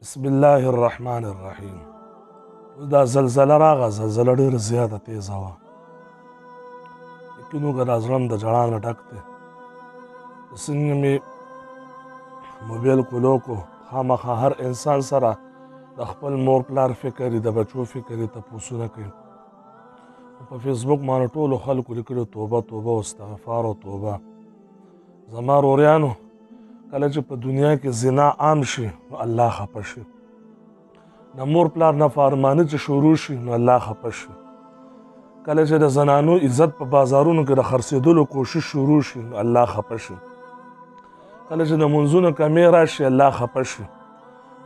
بسم الله الرحمن الرحیم. دا زلزله راغله، زلزله ډېره زیاته تیزه وه. یقین وکړه دا زړه م د ژړا نه ډک دی. څنګه مې موبایل کولو کو، خامخا هر انسان سره د خپل مور پلار فکر وي، د بچو فکر وي، تپوسونه کوي. په فیسبوک باندې ټولو خلکو لیکلي توبه توبه او استغفار او توبه. زما وروریانو، کله چې په دنیا کې زنا عام شي نو الله خفه شي. د مور پلار نافرماني چې شروع شي نو الله خفه شي. کله چې د زنانو عزت په بازارونو کې د خرڅېدلو کوشش شروع شي نو الله خفه شي. کله چې د منځونو کمی راشي الله خفه شي.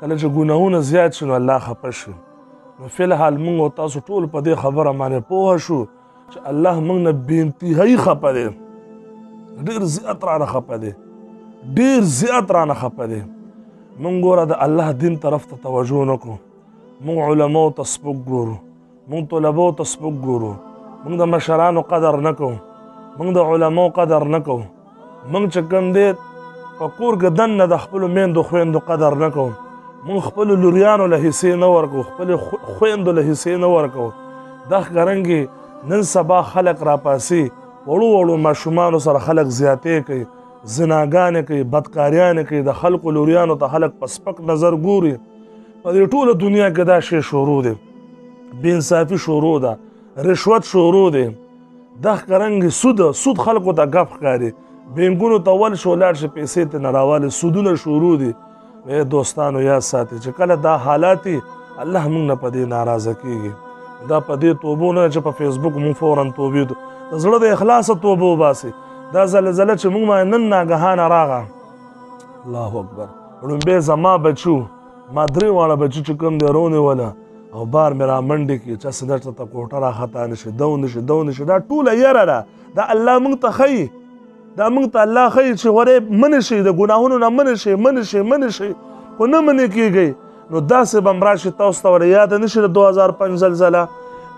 کله چې ګناهونه زیات شي نو الله خفه شي. نو فلحال موږ او تاسو ټول په دې خبره باندې پوه شو چې الله موږ نه بې انتهایي خفه دی، ډېر زیات رانه خفه دی، ډېر زیات رانه خفه دی. موږ ګوره د الله دین طرف ته توجه نه کړو، موږ علماو ته سپک ګورو، موږ طلباو ته سپک ګورو، موږ د مشرانو قدر نه کوو، موږ د علماو قدر نه کوو، موږ چې کوم دی په کور کې دننه د خپلو میندو خویندو قدر نه کوو، موږ خپلو لوریانو له حصې نه ورکوو، خپلې خویندو له حصې نه ورکوو. دغه رنګې نن سبا خلک راپاسي، وړو وړو ماشومانو سره خلک زیاتې کوي، زناګانې کوي، بدکاریانې کوي، د خلکو لوریانو ته خلک په سپک نظر ګوري. په دې ټوله دنیا کې دا شی شروع دی، بې انصافي شروع ده، رشوت شروع دی. دغه رنګې سود خلکو ته ګپ ښکاري، بینکونو ته ول شو لاړ شي پیسې ترې نه راوالې، سودونه شروع دي. ای دوستانو یاد ساتئ چې کله دا حالات الله موږ نه په دې ناراضه کېږي. دا په دې توبو نه چې په فیسبوک موږ فورا توبې د زړه د اخلاصه توبه وباسئ. دا زلزله چې موږ باندې نن ناګهانه راغله، الله اکبر، لومبی زما بچو، ما 3 واړه بچي چې کوم دی رونیوله او بار مې را منډې کړي چې هسې درته ته کوټه راخطا نه شي، دو نه شي، دو نه شي. دا ټوله یره ده، دا الله موږ ته ښیي، دا موږ ته الله ښیي چې ورې منې شئ، د ګناهونو نه منې شئ، منې شئ، منې شئ، خو نه منې کېږئ. نو داسې به م راشي تاسو ته ور یاده نه شي د 2005 زلزله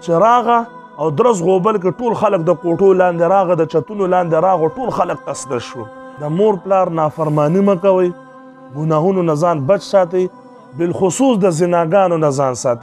چې راغه او درز غوبل کې ټول خلک د کوټو لاندې راغه، د چتونو لاندې راغه، ټول خلک تسده شو. د مور پلار نافرماني مه کوئ، ګناهونو نه ځان بچ ساتئ، بالخصوص د زناګانو نه ځان ساتئ.